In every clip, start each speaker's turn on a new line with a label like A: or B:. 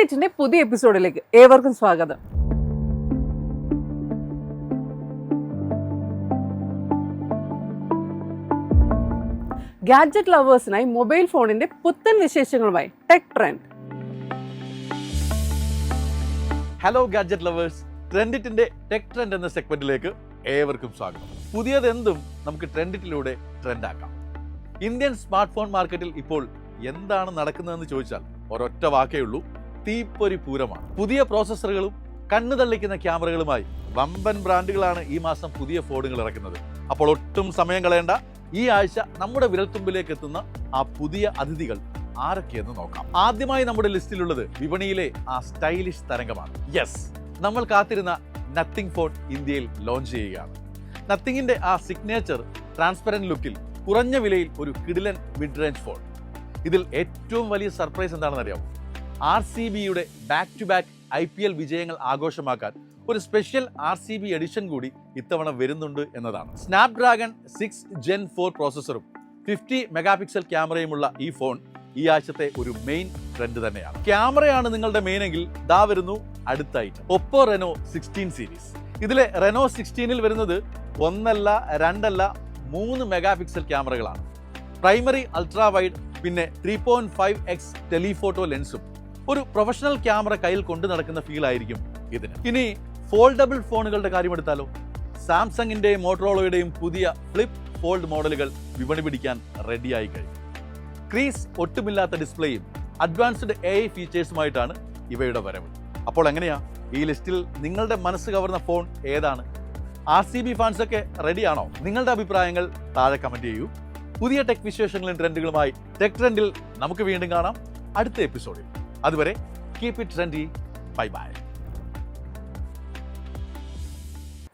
A: ട്രെൻഡിറ്റിന്റെ പുതിയ എപ്പിസോഡിലേക്ക് ഏവർക്കും സ്വാഗതം. ഗാഡ്ജറ്റ് ലവേഴ്സിനായി മൊബൈൽ ഫോണിന്റെ പുത്തൻ വിശേഷങ്ങളുമായി tech trend.
B: Hello gadget lovers, ട്രെൻഡിറ്റിന്റെ ടെക് ട്രെൻഡ് എന്ന സെഗ്മെന്റിലേക്ക് ഏവർക്കും സ്വാഗതം. പുതിയതെന്തും നമുക്ക് ട്രെൻഡിറ്റിലൂടെ ട്രെൻഡാക്കാം. ഇന്ത്യൻ സ്മാർട്ട് ഫോൺ മാർക്കറ്റിൽ ഇപ്പോൾ എന്താണ് നടക്കുന്നതെന്ന് ചോദിച്ചാൽ ഒരൊറ്റ വാക്കേ ഉള്ളൂ: തീപ്പൊരി പൂരമാണ്. പുതിയ പ്രോസസ്സറുകളും കണ്ണു തള്ളിക്കുന്ന ക്യാമറകളുമായി വമ്പൻ ബ്രാൻഡുകളാണ് ഈ മാസം പുതിയ ഫോണുകൾ ഇറക്കുന്നത്. അപ്പോൾ ഒട്ടും സമയം കളയേണ്ട, ഈ ആഴ്ച നമ്മുടെ വിരൽത്തുമ്പിലേക്ക് എത്തുന്ന ആ പുതിയ അതിഥികൾ ആരൊക്കെയെന്ന് നോക്കാം. ആദ്യമായി നമ്മുടെ ലിസ്റ്റിലുള്ളത് വിപണിയിലെ ആ സ്റ്റൈലിഷ് തരംഗമാണ്. യെസ്, നമ്മൾ കാത്തിരുന്ന നത്തിങ് ഫോൺ ഇന്ത്യയിൽ ലോഞ്ച് ചെയ്യുകയാണ്. നത്തിങ്ങിന്റെ ആ സിഗ്നേച്ചർ ട്രാൻസ്പെറന്റ് ലുക്കിൽ കുറഞ്ഞ വിലയിൽ ഒരു കിടിലൻ മിഡ് റേഞ്ച് ഫോൺ. ഇതിൽ ഏറ്റവും വലിയ സർപ്രൈസ് എന്താണെന്ന് അറിയാമോ? RCBയുടെ ബാക്ക് ടു ബാക്ക് IPL വിജയങ്ങൾ ആഘോഷമാക്കാൻ ഒരു സ്പെഷ്യൽ RCB എഡിഷൻ കൂടി ഇത്തവണ വരുന്നുണ്ട് എന്നതാണ്. സ്നാപ്ഡ്രാഗൺ 6 Gen 4 പ്രോസസ്സറും 50 മെഗാപിക്സൽ ക്യാമറയുമുള്ള ഈ ഫോൺ ഈ ആഴ്ചത്തെ ഒരു മെയിൻ ട്രെൻഡ് തന്നെയാണ്. ക്യാമറയാണ് നിങ്ങളുടെ മെയിൻ എങ്കിൽ ദാ വരുന്നു അടുത്ത ഐറ്റം: ഒപ്പോ Reno 16 സീരീസ്. ഇതിലെ Reno 16ൽ വരുന്നത് ഒന്നല്ല രണ്ടല്ല 3 മെഗാപിക്സൽ ക്യാമറകളാണ്. പ്രൈമറി അൾട്രാ വൈഡ്, പിന്നെ 3.5x ടെലിഫോട്ടോ ലെൻസും. ഒരു പ്രൊഫഷണൽ ക്യാമറ കയ്യിൽ കൊണ്ടു നടക്കുന്ന ഫീൽ ആയിരിക്കും ഇതിന്. ഇനി ഫോൾഡബിൾ ഫോണുകളുടെ കാര്യമെടുത്താലോ? സാംസങ്ങിന്റെയും മോട്ടറോളയുടെയും പുതിയ ഫ്ലിപ്പ് ഫോൾഡ് മോഡലുകൾ വിപണി പിടിക്കാൻ റെഡിയായി കഴിഞ്ഞു. ക്രീസ് ഒട്ടുമില്ലാത്ത ഡിസ്പ്ലേയും അഡ്വാൻസ്ഡ് AI ഫീച്ചേഴ്സുമായിട്ടാണ് ഇവയുടെ വരവ്. അപ്പോൾ എങ്ങനെയാ, ഈ ലിസ്റ്റിൽ നിങ്ങളുടെ മനസ്സ് കവർന്ന ഫോൺ ഏതാണ്? RCB ഫാൻസ് ഒക്കെ റെഡിയാണോ? നിങ്ങളുടെ അഭിപ്രായങ്ങൾ താഴെ കമന്റ് ചെയ്യൂ. പുതിയ ടെക് വിശേഷങ്ങളും ട്രെൻഡുകളുമായി ടെക് ട്രെൻഡിൽ നമുക്ക് വീണ്ടും കാണാം അടുത്ത എപ്പിസോഡിൽ. അതുവരെ keep it trendy. Bye bye.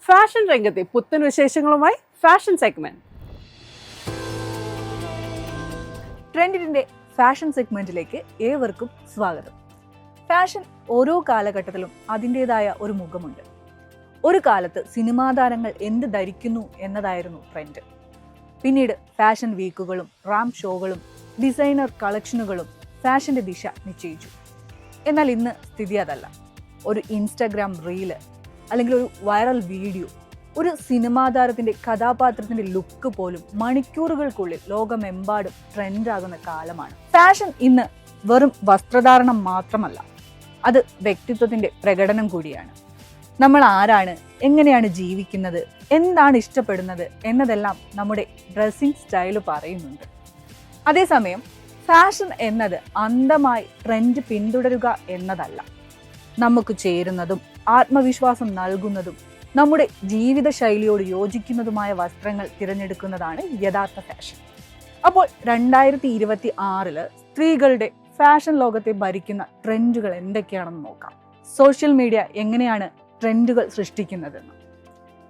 A: Fashion രംഗത്തെ പുത്തൻ വിശേഷങ്ങളുമായി ഫാഷൻ സെഗ്മെന്റ്.
C: ട്രെൻഡിന്റെ ഫാഷൻ സെഗ്മെന്റിലേക്ക് ഏവർക്കും സ്വാഗതം. ഫാഷൻ ഓരോ കാലഘട്ടത്തിലും അതിൻ്റെതായ ഒരു മുഖമുണ്ട്. ഒരു കാലത്ത് സിനിമാ താരങ്ങൾ എന്ത് ധരിക്കുന്നു എന്നതായിരുന്നു ട്രെൻഡ്. പിന്നീട് ഫാഷൻ വീക്കുകളും റാമ്പ് ഷോകളും ഡിസൈനർ കളക്ഷനുകളും ഫാഷന്റെ ദിശ നിശ്ചയിച്ചു. എന്നാൽ ഇന്ന് സ്ഥിതി അതല്ല. ഒരു ഇൻസ്റ്റാഗ്രാം റീല് അല്ലെങ്കിൽ ഒരു വൈറൽ വീഡിയോ, ഒരു സിനിമാ താരത്തിന്റെ കഥാപാത്രത്തിന്റെ ലുക്ക് പോലും മണിക്കൂറുകൾക്കുള്ളിൽ ലോകമെമ്പാടും ട്രെൻഡാകുന്ന കാലമാണ്. ഫാഷൻ ഇന്ന് വെറും വസ്ത്രധാരണം മാത്രമല്ല, അത് വ്യക്തിത്വത്തിന്റെ പ്രകടനം കൂടിയാണ്. നമ്മൾ ആരാണ്, എങ്ങനെയാണ് ജീവിക്കുന്നത്, എന്താണ് ഇഷ്ടപ്പെടുന്നത് എന്നതെല്ലാം നമ്മുടെ ഡ്രസ്സിംഗ് സ്റ്റൈല് പറയുന്നുണ്ട്. അതേസമയം ഫാഷൻ എന്നത് അന്ധമായി ട്രെൻഡ് പിന്തുടരുക എന്നതല്ല. നമുക്ക് ചേരുന്നതും ആത്മവിശ്വാസം നൽകുന്നതും നമ്മുടെ ജീവിത ശൈലിയോട് യോജിക്കുന്നതുമായ വസ്ത്രങ്ങൾ തിരഞ്ഞെടുക്കുന്നതാണ് യഥാർത്ഥ ഫാഷൻ. അപ്പോൾ 2026 സ്ത്രീകളുടെ ഫാഷൻ ലോകത്തെ ഭരിക്കുന്ന ട്രെൻഡുകൾ എന്തൊക്കെയാണെന്ന് നോക്കാം. സോഷ്യൽ മീഡിയ എങ്ങനെയാണ് ട്രെൻഡുകൾ സൃഷ്ടിക്കുന്നതെന്നും,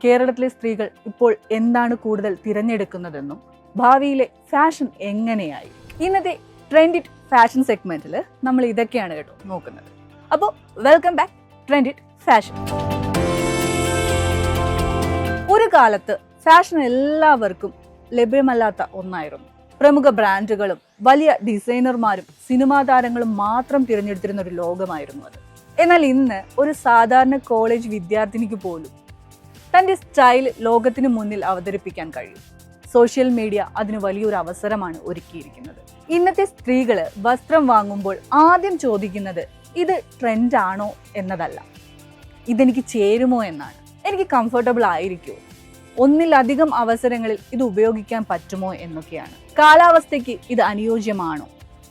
C: കേരളത്തിലെ സ്ത്രീകൾ ഇപ്പോൾ എന്താണ് കൂടുതൽ തിരഞ്ഞെടുക്കുന്നതെന്നും, ഭാവിയിലെ ഫാഷൻ എങ്ങനെയായി, ഇന്നത്തെ ട്രെൻഡിറ്റ് ഫാഷൻ സെഗ്മെന്റിൽ നമ്മൾ ഇതൊക്കെയാണ് കേട്ടോ നോക്കുന്നത്. അപ്പോൾ വെൽക്കം ബാക്ക് ട്രെൻഡിറ്റ് ഫാഷൻ. ഒരു കാലത്ത് ഫാഷൻ എല്ലാവർക്കും ലഭ്യമല്ലാത്ത ഒന്നായിരുന്നു. പ്രമുഖ ബ്രാൻഡുകളും വലിയ ഡിസൈനർമാരും സിനിമാ താരങ്ങളും മാത്രം തിരഞ്ഞെടുത്തിരുന്ന ഒരു ലോകമായിരുന്നു അത്. എന്നാൽ ഇന്ന് ഒരു സാധാരണ കോളേജ് വിദ്യാർത്ഥിനിക്ക് പോലും തൻ്റെ സ്റ്റൈൽ ലോകത്തിന് മുന്നിൽ അവതരിപ്പിക്കാൻ കഴിയും. സോഷ്യൽ മീഡിയ അതിന് വലിയൊരു അവസരമാണ് ഒരുക്കിയിരിക്കുന്നത്. ഇന്നത്തെ സ്ത്രീകൾ വസ്ത്രം വാങ്ങുമ്പോൾ ആദ്യം ചോദിക്കുന്നത് ഇത് ട്രെൻഡാണോ എന്നതല്ല, ഇതെനിക്ക് ചേരുമോ എന്നാണ്. എനിക്ക് കംഫർട്ടബിൾ ആയിരിക്കുമോ, ഒന്നിലധികം അവസരങ്ങളിൽ ഇത് ഉപയോഗിക്കാൻ പറ്റുമോ എന്നൊക്കെയാണ്. കാലാവസ്ഥയ്ക്ക് ഇത് അനുയോജ്യമാണോ?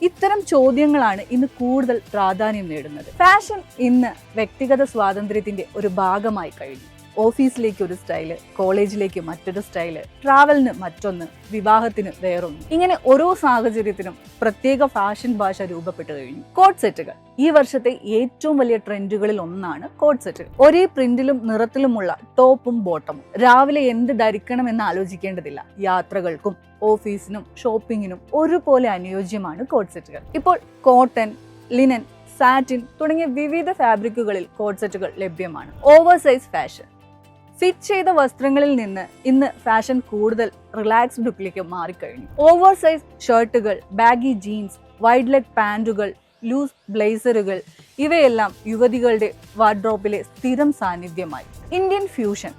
C: ഇത്തരം ചോദ്യങ്ങളാണ് ഇന്ന് കൂടുതൽ പ്രാധാന്യം നേടുന്നത്. ഫാഷൻ ഇന്ന് വ്യക്തിഗത സ്വാതന്ത്ര്യത്തിന്റെ ഒരു ഭാഗമായി കഴിഞ്ഞു. ഓഫീസിലേക്ക് ഒരു സ്റ്റൈല്, കോളേജിലേക്ക് മറ്റൊരു സ്റ്റൈല്, ട്രാവലിന് മറ്റൊന്ന്, വിവാഹത്തിന് വേറൊന്ന്. ഇങ്ങനെ ഓരോ സാഹചര്യത്തിനും പ്രത്യേക ഫാഷൻ ഭാഷ രൂപപ്പെട്ടു കഴിഞ്ഞു. കോഡ് സെറ്റുകൾ ഈ വർഷത്തെ ഏറ്റവും വലിയ ട്രെൻഡുകളിൽ ഒന്നാണ്. കോഡ് സെറ്റുകൾ ഒരേ പ്രിന്റിലും നിറത്തിലുമുള്ള ടോപ്പും ബോട്ടമും. രാവിലെ എന്ത് ധരിക്കണം എന്ന് ആലോചിക്കേണ്ടതില്ല. യാത്രകൾക്കും ഓഫീസിനും ഷോപ്പിങ്ങിനും ഒരുപോലെ അനുയോജ്യമാണ് കോഡ് സെറ്റുകൾ. ഇപ്പോൾ കോട്ടൺ, ലിനൻ, സാറ്റിൻ തുടങ്ങിയ വിവിധ ഫാബ്രിക്കുകളിൽ കോഡ് സെറ്റുകൾ ലഭ്യമാണ്. Over size fashion. ഫിറ്റ് ചെയ്ത വസ്ത്രങ്ങളിൽ നിന്ന് ഇന്ന് ഫാഷൻ കൂടുതൽ റിലാക്സ്ഡ് ലുക്കിലേക്ക് മാറിക്കഴിഞ്ഞു. ഓവർ സൈസ് ഷർട്ടുകൾ, ബാഗി ജീൻസ്, വൈഡ് ലെഗ് പാൻറ്റുകൾ, ലൂസ് ബ്ലേസറുകൾ ഇവയെല്ലാം യുവതികളുടെ വാർഡ്രോബിലെ സ്ഥിരം സാന്നിധ്യമായി. ഇന്ത്യൻ ഫ്യൂഷൻ,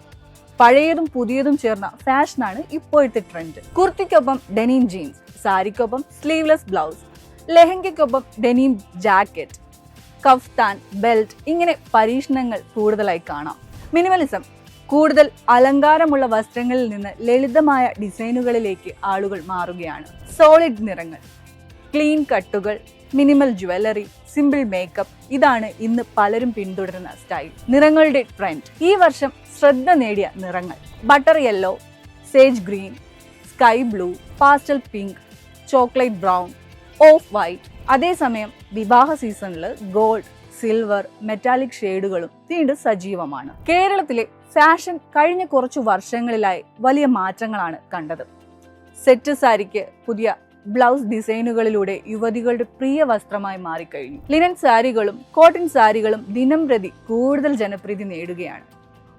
C: പഴയതും പുതിയതും ചേർന്ന ഫാഷനാണ് ഇപ്പോഴത്തെ ട്രെൻഡ്. കുർത്തിക്കൊപ്പം ഡെനിം ജീൻസ്, സാരിക്കൊപ്പം സ്ലീവ്ലെസ് ബ്ലൗസ്, ലെഹങ്കയ്ക്കൊപ്പം ഡെനിം ജാക്കറ്റ്, കഫ്താൻ, ബെൽറ്റ്, ഇങ്ങനെ പരീക്ഷണങ്ങൾ കൂടുതലായി കാണാം. മിനിമലിസം, കൂടുതൽ അലങ്കാരമുള്ള വസ്ത്രങ്ങളിൽ നിന്ന് ലളിതമായ ഡിസൈനുകളിലേക്ക് ആളുകൾ മാറുകയാണ്. സോളിഡ് നിറങ്ങൾ, ക്ലീൻ കട്ടുകൾ, മിനിമൽ ജ്വല്ലറി, സിമ്പിൾ മേക്കപ്പ്, ഇതാണ് ഇന്ന് പലരും പിന്തുടരുന്ന സ്റ്റൈൽ. നിറങ്ങളുടെ ട്രെൻഡ്. ഈ വർഷം ശ്രദ്ധ നേടിയ നിറങ്ങൾ: butter yellow, sage green, sky blue, pastel pink, chocolate brown, off white. അതേസമയം വിവാഹ സീസണിൽ ഗോൾഡ്, സിൽവർ, മെറ്റാലിക് ഷെയ്ഡുകളും വീണ്ടും സജീവമാണ്. കേരളത്തിലെ ഫാഷൻ കഴിഞ്ഞ കുറച്ചു വർഷങ്ങളിലായി വലിയ മാറ്റങ്ങളാണ് കണ്ടത്. സെറ്റ് സാരിക്ക് പുതിയ ബ്ലൗസ് ഡിസൈനുകളിലൂടെ യുവതികളുടെ പ്രിയ വസ്ത്രമായി മാറിക്കഴിഞ്ഞു. ലിനൻ സാരികളും കോട്ടൺ സാരികളും ദിനം പ്രതി കൂടുതൽ ജനപ്രീതി നേടുകയാണ്.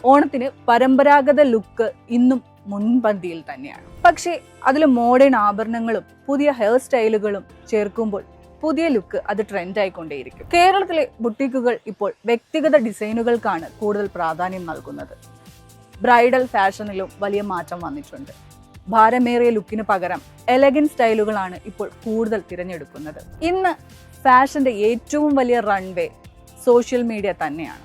C: ഓണത്തിന് പരമ്പരാഗത ലുക്ക് ഇന്നും മുൻപന്തിയിൽ തന്നെയാണ്. പക്ഷേ അതിൽ മോഡേൺ ആഭരണങ്ങളും പുതിയ ഹെയർ സ്റ്റൈലുകളും ചേർക്കുമ്പോൾ പുതിയ ലുക്ക് അത് ട്രെൻഡായിക്കൊണ്ടേയിരിക്കും. കേരളത്തിലെ ബുട്ടീക്കുകൾ ഇപ്പോൾ വ്യക്തിഗത ഡിസൈനുകൾക്കാണ് കൂടുതൽ പ്രാധാന്യം നൽകുന്നത്. ബ്രൈഡൽ ഫാഷനിലും വലിയ മാറ്റം വന്നിട്ടുണ്ട്. ഭാരമേറിയ ലുക്കിന് പകരം എലഗൻ സ്റ്റൈലുകളാണ് ഇപ്പോൾ കൂടുതൽ തിരഞ്ഞെടുക്കുന്നത്. ഇന്ന് ഫാഷന്റെ ഏറ്റവും വലിയ റൺവേ സോഷ്യൽ മീഡിയ തന്നെയാണ്.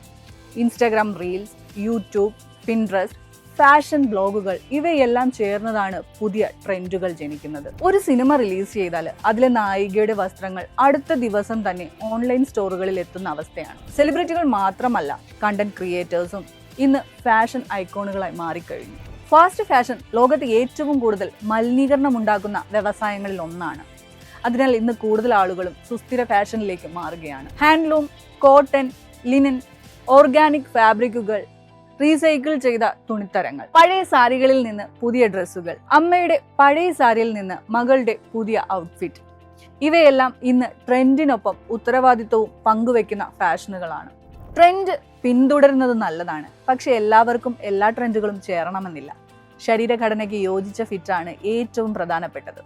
C: Instagram reels, YouTube, Pinterest, fashion ബ്ലോഗുകൾ ഇവയെല്ലാം ചേർന്നതാണ് പുതിയ ട്രെൻഡുകൾ ജനിക്കുന്നത്. ഒരു സിനിമ റിലീസ് ചെയ്താൽ അതിലെ നായികയുടെ വസ്ത്രങ്ങൾ അടുത്ത ദിവസം തന്നെ ഓൺലൈൻ സ്റ്റോറുകളിൽ എത്തുന്ന അവസ്ഥയാണ്. സെലിബ്രിറ്റികൾ മാത്രമല്ല, കണ്ടന്റ് ക്രിയേറ്റേഴ്സും ഇന്ന് ഫാഷൻ ഐക്കോണുകളായി മാറിക്കഴിഞ്ഞു. ഫാസ്റ്റ് ഫാഷൻ ലോകത്ത് ഏറ്റവും കൂടുതൽ മലിനീകരണം ഉണ്ടാക്കുന്ന വ്യവസായങ്ങളിൽ ഒന്നാണ്. അതിനാൽ ഇന്ന് കൂടുതൽ ആളുകളും സുസ്ഥിര ഫാഷനിലേക്ക് മാറുകയാണ്. ഹാൻഡ്ലൂം, കോട്ടൺ, ലിനൻ, ഓർഗാനിക് ഫാബ്രിക്കുകൾ, റീസൈക്കിൾ ചെയ്ത തുണിത്തരങ്ങൾ, പഴയ സാരികളിൽ നിന്ന് പുതിയ ഡ്രസ്സുകൾ, അമ്മയുടെ പഴയ സാരിയിൽ നിന്ന് മകളുടെ പുതിയ ഔട്ട്ഫിറ്റ്, ഇവയെല്ലാം ഇന്ന് ട്രെൻഡിനൊപ്പം ഉത്തരവാദിത്വവും പങ്കുവെക്കുന്ന ഫാഷനുകളാണ്. ട്രെൻഡ് പിന്തുടരുന്നത് നല്ലതാണ്, പക്ഷെ എല്ലാവർക്കും എല്ലാ ട്രെൻഡുകളും ചേരണമെന്നില്ല. ശരീരഘടനയ്ക്ക് യോജിച്ച ഫിറ്റാണ് ഏറ്റവും പ്രധാനപ്പെട്ടത്.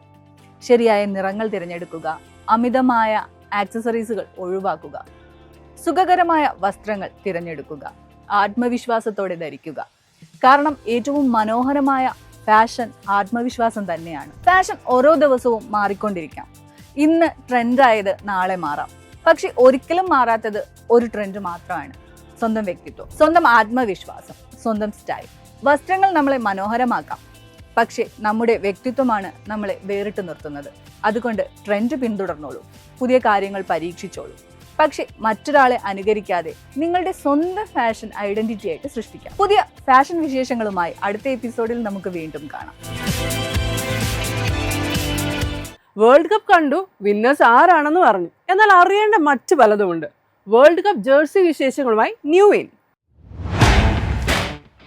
C: ശരിയായ നിറങ്ങൾ തിരഞ്ഞെടുക്കുക, അമിതമായ ആക്സസറീസുകൾ ഒഴിവാക്കുക, സുഖകരമായ വസ്ത്രങ്ങൾ തിരഞ്ഞെടുക്കുക, ആത്മവിശ്വാസത്തോടെ ധരിക്കുക. കാരണം ഏറ്റവും മനോഹരമായ ഫാഷൻ ആത്മവിശ്വാസം തന്നെയാണ്. ഫാഷൻ ഓരോ ദിവസവും മാറിക്കൊണ്ടിരിക്കാം. ഇന്ന് ട്രെൻഡായത് നാളെ മാറാം. പക്ഷെ ഒരിക്കലും മാറാത്തത് ഒരു ട്രെൻഡ് മാത്രമാണ്: സ്വന്തം വ്യക്തിത്വം, സ്വന്തം ആത്മവിശ്വാസം, സ്വന്തം സ്റ്റൈൽ. വസ്ത്രങ്ങൾ നമ്മളെ മനോഹരമാക്കാം, പക്ഷെ നമ്മുടെ വ്യക്തിത്വമാണ് നമ്മളെ വേറിട്ട് നിർത്തുന്നത്. അതുകൊണ്ട് ട്രെൻഡ് പിന്തുടർന്നോളൂ, പുതിയ കാര്യങ്ങൾ പരീക്ഷിച്ചോളൂ. പക്ഷെ മറ്റൊരാളെ അനുകരിക്കാതെ നിങ്ങളുടെ സ്വന്തം ഫാഷൻ ഐഡന്റിറ്റി ആയിട്ട് സൃഷ്ടിക്കാം. പുതിയ ഫാഷൻ വിശേഷങ്ങളുമായി അടുത്ത എപ്പിസോഡിൽ നമുക്ക് വീണ്ടും കാണാം.
A: വേൾഡ് കപ്പ് കണ്ടു, വിന്നേഴ്സ് ആരാണെന്ന് പറഞ്ഞു. എന്നാൽ അറിയേണ്ട മറ്റു പലതുമുണ്ട്. വേൾഡ് കപ്പ് ജേഴ്സി വിശേഷങ്ങളുമായി ന്യൂ ഇൻ.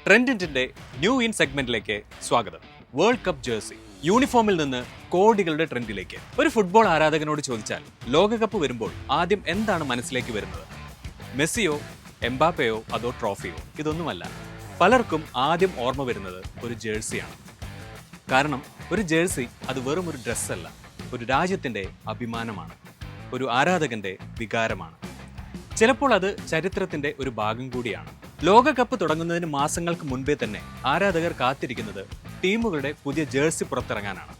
D: ട്രെൻഡിന്റെ ന്യൂ ഇൻ സെഗ്മെന്റിലേക്ക് സ്വാഗതം. വേൾഡ് കപ്പ് ജേഴ്സി യൂണിഫോമിൽ നിന്ന് കോടികളുടെ ട്രെൻഡിലേക്ക്. ഒരു ഫുട്ബോൾ ആരാധകനോട് ചോദിച്ചാൽ ലോകകപ്പ് വരുമ്പോൾ ആദ്യം എന്താണ് മനസ്സിലേക്ക് വരുന്നത്? മെസ്സിയോ, എംബാപ്പയോ, അതോ ട്രോഫിയോ? ഇതൊന്നുമല്ല. പലർക്കും ആദ്യം ഓർമ്മ വരുന്നത് ഒരു ജേഴ്സിയാണ്. കാരണം ഒരു ജേഴ്സി അത് വെറും ഒരു ഡ്രസ്സല്ല, ഒരു രാജ്യത്തിന്റെ അഭിമാനമാണ്, ഒരു ആരാധകന്റെ വികാരമാണ്. ചിലപ്പോൾ അത് ചരിത്രത്തിന്റെ ഒരു ഭാഗം കൂടിയാണ്. ലോകകപ്പ് തുടങ്ങുന്നതിന് മാസങ്ങൾക്ക് മുൻപേ തന്നെ ആരാധകർ കാത്തിരിക്കുന്നത് ടീമുകളുടെ പുതിയ ജേഴ്സി പുറത്തിറങ്ങാനാണ്.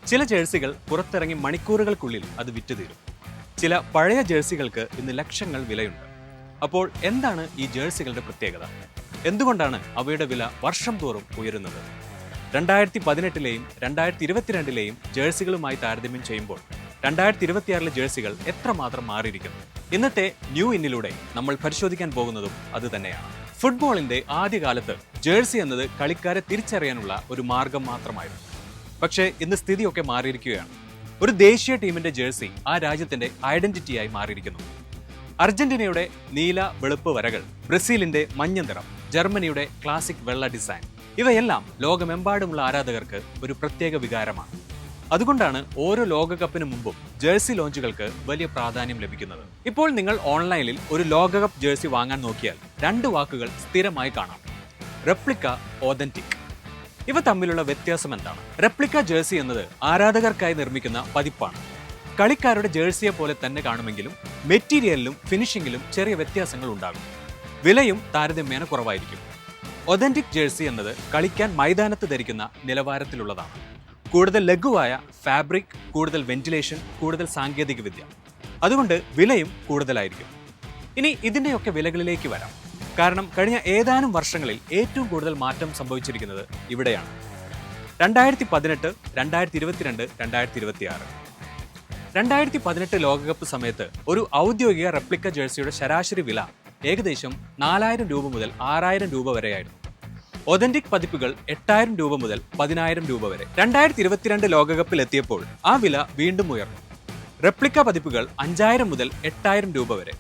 D: ചില ജേഴ്സികൾ പുറത്തിറങ്ങി മണിക്കൂറുകൾക്കുള്ളിൽ അത് വിറ്റുതീരും. ചില പഴയ ജേഴ്സികൾക്ക് ഇന്ന് ലക്ഷങ്ങൾ വിലയുണ്ട്. അപ്പോൾ എന്താണ് ഈ ജേഴ്സികളുടെ പ്രത്യേകത? എന്തുകൊണ്ടാണ് അവയുടെ വില വർഷം തോറും ഉയരുന്നത്? 2018-ലെയും 2022-ലെയും ജേഴ്സികളുമായി താരതമ്യം ചെയ്യുമ്പോൾ 2026-ലെ ജേഴ്സികൾ എത്രമാത്രം മാറിയിരിക്കുന്നു? ഇന്നത്തെ ന്യൂ ഇന്നിലൂടെ നമ്മൾ പരിശോധിക്കാൻ പോകുന്നതും അത് തന്നെയാണ്. ഫുട്ബോളിന്റെ ആദ്യകാലത്ത് ജേഴ്സി എന്നത് കളിക്കാരെ തിരിച്ചറിയാനുള്ള ഒരു മാർഗം മാത്രമായിരുന്നു. പക്ഷേ ഇന്ന് സ്ഥിതിയൊക്കെ മാറിയിരിക്കുകയാണ്. ഒരു ദേശീയ ടീമിന്റെ ജേഴ്സി ആ രാജ്യത്തിന്റെ ഐഡന്റിറ്റിയായി മാറിയിരിക്കുന്നു. അർജന്റീനയുടെ നീല വെളുപ്പ് വരകൾ, ബ്രസീലിന്റെ മഞ്ഞ നിറം, ജർമ്മനിയുടെ ക്ലാസിക് വെള്ള ഡിസൈൻ, ഇവയെല്ലാം ലോകമെമ്പാടുമുള്ള ആരാധകർക്ക് ഒരു പ്രത്യേക വികാരമാണ്. അതുകൊണ്ടാണ് ഓരോ ലോകകപ്പിന് മുമ്പും ജേഴ്സി ലോഞ്ചുകൾക്ക് വലിയ പ്രാധാന്യം ലഭിക്കുന്നത്. ഇപ്പോൾ നിങ്ങൾ ഓൺലൈനിൽ ഒരു ലോകകപ്പ് ജേഴ്സി വാങ്ങാൻ നോക്കിയാൽ 2 വാക്കുകൾ സ്ഥിരമായി കാണാം: റെപ്ലിക്ക, ഓതന്റിക്. ഇവ തമ്മിലുള്ള വ്യത്യാസം എന്താണ്? റെപ്ലിക്ക ജേഴ്സി എന്നത് ആരാധകർക്കായി നിർമ്മിക്കുന്ന പതിപ്പാണ്. കളിക്കാരുടെ ജേഴ്സിയെ പോലെ തന്നെ കാണുമെങ്കിലും മെറ്റീരിയലിലും ഫിനിഷിംഗിലും ചെറിയ വ്യത്യാസങ്ങൾ ഉണ്ടാകും. വിലയും താരതമ്യേന കുറവായിരിക്കും. ഒതന്റിക് ജേഴ്സി എന്നത് കളിക്കാൻ മൈതാനത്ത് ധരിക്കുന്ന നിലവാരത്തിലുള്ളതാണ്. കൂടുതൽ ലഘുവായ ഫാബ്രിക്, കൂടുതൽ വെന്റിലേഷൻ, കൂടുതൽ സാങ്കേതികവിദ്യ. അതുകൊണ്ട് വിലയും കൂടുതലായിരിക്കും. ഇനി ഇതിൻ്റെയൊക്കെ വിലകളിലേക്ക് വരാം. കാരണം കഴിഞ്ഞ ഏതാനും വർഷങ്ങളിൽ ഏറ്റവും കൂടുതൽ മാറ്റം സംഭവിച്ചിരിക്കുന്നത് ഇവിടെയാണ്. 2018, 2022, 2026. 2018 ലോകകപ്പ് സമയത്ത് ഒരു ഔദ്യോഗിക റെപ്ലിക്ക ജേഴ്സിയുടെ ശരാശരി വില ഏകദേശം 4,000 രൂപ മുതൽ 6,000 രൂപ വരെയായിരുന്നു. ഒതന്റിക് പതിപ്പുകൾ 8,000 രൂപ മുതൽ 10,000 രൂപ വരെ. 2022 ലോകകപ്പിൽ എത്തിയപ്പോൾ ആ വില വീണ്ടും ഉയർന്നു. റെപ്ലിക്ക പതിപ്പുകൾ 5,000 മുതൽ 8,000 രൂപ വരെ.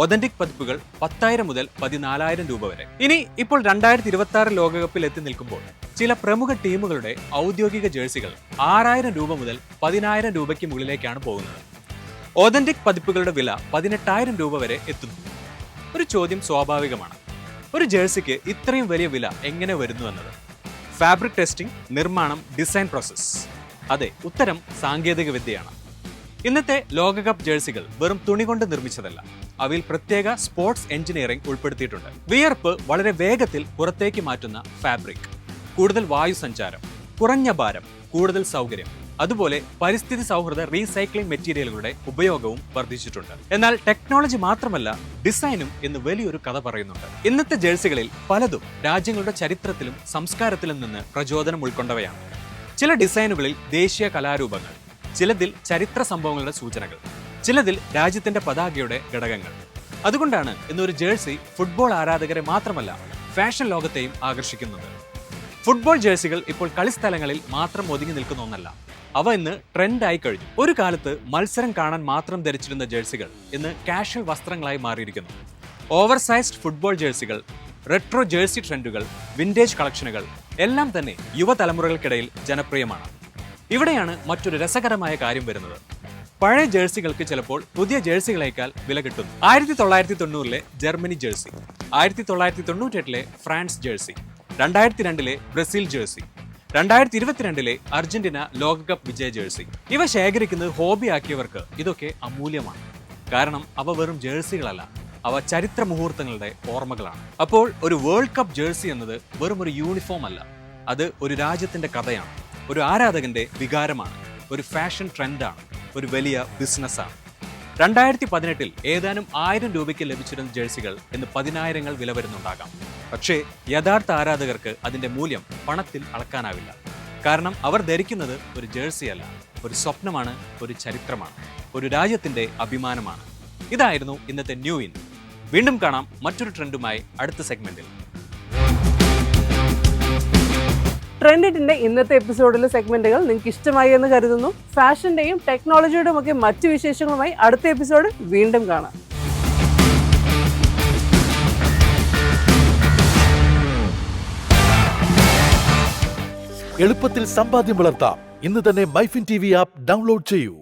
D: ഒതന്റിക് പതിപ്പുകൾ 10,000 മുതൽ 14,000 രൂപ വരെ. ഇനി ഇപ്പോൾ 2026 ലോകകപ്പിൽ എത്തി നിൽക്കുമ്പോൾ ചില പ്രമുഖ ടീമുകളുടെ ഔദ്യോഗിക ജേഴ്സികൾ 6,000 രൂപ മുതൽ 10,000 രൂപയ്ക്ക് മുകളിലേക്കാണ് പോകുന്നത്. ഒതന്റിക് പതിപ്പുകളുടെ വില 18,000 രൂപ വരെ എത്തുന്നു. ഒരു ചോദ്യം സ്വാഭാവികമാണ്. ഒരു ജേഴ്സിക്ക് ഇത്രയും വലിയ വില എങ്ങനെ വരുന്നു എന്നത്. ഫാബ്രിക് ടെസ്റ്റിംഗ്, നിർമ്മാണം, ഡിസൈൻ പ്രോസസ്. അതെ, ഉത്തരം സാങ്കേതിക വിദ്യയാണ്. ഇന്നത്തെ ലോകകപ്പ് ജേഴ്സികൾ വെറും തുണി കൊണ്ട് നിർമ്മിച്ചതല്ല. അവയിൽ പ്രത്യേക സ്പോർട്സ് എഞ്ചിനീയറിംഗ് ഉൾപ്പെടുത്തിയിട്ടുണ്ട്. വിയർപ്പ് വളരെ വേഗത്തിൽ പുറത്തേക്ക് മാറ്റുന്ന ഫാബ്രിക്, കൂടുതൽ വായു സഞ്ചാരം, കുറഞ്ഞ ഭാരം, കൂടുതൽ സൗകര്യം, അതുപോലെ പരിസ്ഥിതി സൗഹൃദ റീസൈക്ലിംഗ് മെറ്റീരിയലുകളുടെ ഉപയോഗവും വർദ്ധിച്ചിട്ടുണ്ട്. എന്നാൽ ടെക്നോളജി മാത്രമല്ല, ഡിസൈനും എന്ന് വലിയൊരു കഥ പറയുന്നുണ്ട്. ഇന്നത്തെ ജേഴ്സികളിൽ പലതും രാജ്യങ്ങളുടെ ചരിത്രത്തിലും സംസ്കാരത്തിലും നിന്ന് പ്രചോദനം ഉൾക്കൊണ്ടവയാണ്. ചില ഡിസൈനുകളിൽ ദേശീയ കലാരൂപങ്ങൾ, ചിലതിൽ ചരിത്ര സംഭവങ്ങളുടെ സൂചനകൾ, ചിലതിൽ രാജ്യത്തിന്റെ പതാകയുടെ ഘടകങ്ങൾ. അതുകൊണ്ടാണ് ഇന്നൊരു ജേഴ്സി ഫുട്ബോൾ ആരാധകരെ മാത്രമല്ല ഫാഷൻ ലോകത്തെയും ആകർഷിക്കുന്നത്. ഫുട്ബോൾ ജേഴ്സികൾ ഇപ്പോൾ കളിസ്ഥലങ്ങളിൽ മാത്രം ഒതുങ്ങി നിൽക്കുന്ന ഒന്നല്ല. അവ ഇന്ന് ട്രെൻഡായി കഴിഞ്ഞു. ഒരു കാലത്ത് മത്സരം കാണാൻ മാത്രം ധരിച്ചിരുന്ന ജേഴ്സികൾ ഇന്ന് കാഷ്വൽ വസ്ത്രങ്ങളായി മാറിയിരിക്കുന്നു. ഓവർ സൈസ്ഡ് ഫുട്ബോൾ ജേഴ്സികൾ, റെട്രോ ജേഴ്സി ട്രെൻഡുകൾ, വിന്റേജ് കളക്ഷനുകൾ എല്ലാം തന്നെ യുവതലമുറകൾക്കിടയിൽ ജനപ്രിയമാണ്. ഇവിടെയാണ് മറ്റൊരു രസകരമായ കാര്യം വരുന്നത്. പഴയ ജേഴ്സികൾക്ക് ചിലപ്പോൾ പുതിയ ജേഴ്സികളേക്കാൾ വില കിട്ടുന്നു. 1990-ലെ ജർമ്മനി ജേഴ്സി, 1998-ലെ ഫ്രാൻസ് ജേഴ്സി, 2002-ലെ ബ്രസീൽ ജേഴ്സി, 2022-ലെ അർജന്റീന ലോകകപ്പ് വിജയ ജേഴ്സി. ഇവ ശേഖരിക്കുന്നത് ഹോബിയാക്കിയവർക്ക് ഇതൊക്കെ അമൂല്യമാണ്. കാരണം അവ വെറും ജേഴ്സികളല്ല, അവ ചരിത്ര മുഹൂർത്തങ്ങളുടെ ഓർമ്മകളാണ്. അപ്പോൾ ഒരു വേൾഡ് കപ്പ് ജേഴ്സി എന്നത് വെറും ഒരു യൂണിഫോം അല്ല, അത് ഒരു രാജ്യത്തിന്റെ കഥയാണ്, ഒരു ആരാധകന്റെ വികാരമാണ്, ഒരു ഫാഷൻ ട്രെൻഡാണ്, ഒരു വലിയ ബിസിനസ്സാണ്. 2018-ൽ ഏതാനും 1000 രൂപയ്ക്ക് ലഭിച്ചിരുന്ന ജേഴ്സികൾ ഇന്ന് 10,000 വില വരുന്നുണ്ടാകാം. പക്ഷേ യഥാർത്ഥ ആരാധകർക്ക് അതിന്റെ മൂല്യം പണത്തിൽ അളക്കാനാവില്ല. കാരണം അവർ ധരിക്കുന്നത് ഒരു ജേഴ്സിയല്ല, ഒരു സ്വപ്നമാണ്, ഒരു ചരിത്രമാണ്, ഒരു രാജ്യത്തിന്റെ അഭിമാനമാണ്. ഇതായിരുന്നു ഇന്നത്തെ ന്യൂ ഇൻ. വീണ്ടും കാണാം മറ്റൊരു ട്രെൻഡുമായി അടുത്ത സെഗ്മെന്റിൽ.
A: ട്രെൻഡിന്റെ ഇന്നത്തെ എപ്പിസോഡിലെ സെഗ്മെന്റുകൾ നിങ്ങൾക്ക് ഇഷ്ടമായി എന്ന് കരുതുന്നു. ഫാഷന്റെയും ടെക്നോളജിയുടെയും ഒക്കെ മറ്റു വിശേഷങ്ങളുമായി അടുത്ത എപ്പിസോഡ് വീണ്ടും കാണാം.
B: എളുപ്പത്തിൽ സമ്പാദ്യം വളർത്താം. ഇന്ന് തന്നെ മൈഫിൻ TV ആപ്പ് ഡൗൺലോഡ് ചെയ്യൂ.